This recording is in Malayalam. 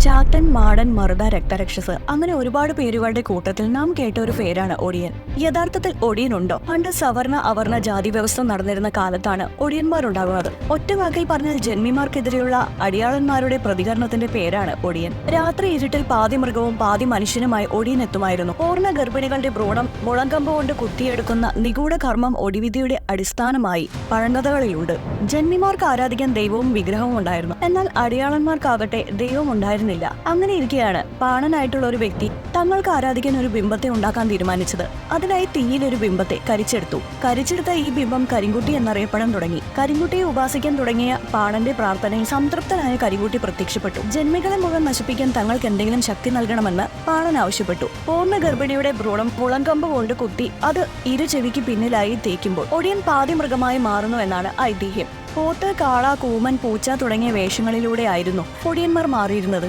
ചാത്തൻ, മാടൻ, മറുത, രക്തരക്ഷസ് അങ്ങനെ ഒരുപാട് പേരുകളുടെ കൂട്ടത്തിൽ നാം കേട്ട ഒരു പേരാണ് ഒടിയൻ. യഥാർത്ഥത്തിൽ ഒടിയനുണ്ടോ? പണ്ട് സവർണ അവർണ ജാതി വ്യവസ്ഥ നടന്നിരുന്ന കാലത്താണ് ഒടിയന്മാരുണ്ടാകുന്നത്. ഒറ്റ വാക്കിൽ പറഞ്ഞാൽ ജന്മിമാർക്കെതിരെയുള്ള അടിയാളന്മാരുടെ പ്രതികരണത്തിന്റെ പേരാണ് ഒടിയൻ. രാത്രി ഇരുട്ടിൽ പാതി മൃഗവും പാതി മനുഷ്യനുമായി ഒടിയൻ എത്തുമായിരുന്നു. പൂർണ്ണ ഗർഭിണികളുടെ ഭ്രൂണം മുളങ്കമ്പ് കൊണ്ട് കുത്തിയെടുക്കുന്ന നിഗൂഢ കർമ്മം ഒടിവിധിയുടെ അടിസ്ഥാനമായി പഴങ്കഥകളിലുണ്ട്. ജന്മിമാർക്ക് ആരാധിക്കാൻ ദൈവവും വിഗ്രഹവും ഉണ്ടായിരുന്നു. എന്നാൽ അടിയാളന്മാർക്കാകട്ടെ ദൈവം ഉണ്ടായിരുന്നില്ല. അങ്ങനെ ഇരിക്കെയാണ് പാണനായിട്ടുള്ള ഒരു വ്യക്തി തങ്ങൾക്ക് ആരാധിക്കാൻ ഒരു ബിംബത്തെ ഉണ്ടാക്കാൻ തീരുമാനിച്ചത്. അതിനായി തീയിലൊരു ബിംബത്തെ കരിച്ചെടുത്ത ഈ ബിംബം കരിങ്കുട്ടി എന്നറിയപ്പെടാൻ തുടങ്ങി. കരിങ്കുട്ടിയെ ഉപാസിക്കാൻ തുടങ്ങിയ പാണന്റെ പ്രാർത്ഥനയിൽ സംതൃപ്തനായ കരിങ്കുട്ടി പ്രത്യക്ഷപ്പെട്ടു. ജന്മികളെ മുഴുവൻ നശിപ്പിക്കാൻ തങ്ങൾക്ക് എന്തെങ്കിലും ശക്തി നൽകണമെന്ന് പാണൻ ആവശ്യപ്പെട്ടു. പൂർണ്ണ ഗർഭിണിയുടെ ഭ്രൂണം മുളങ്കമ്പ് കൊണ്ട് കുത്തി അത് ഇരു ചെവിക്ക് പിന്നിലായി തേക്കുമ്പോൾ ഒടിയൻ പാതി മൃഗമായി മാറുന്നു എന്നാണ് ഐതിഹ്യം. പോത്ത്, കാള, കൂമൻ, പൂച്ച തുടങ്ങിയ വേഷങ്ങളിലൂടെയായിരുന്നു ഒടിയന്മാർ മാറിയിരുന്നത്.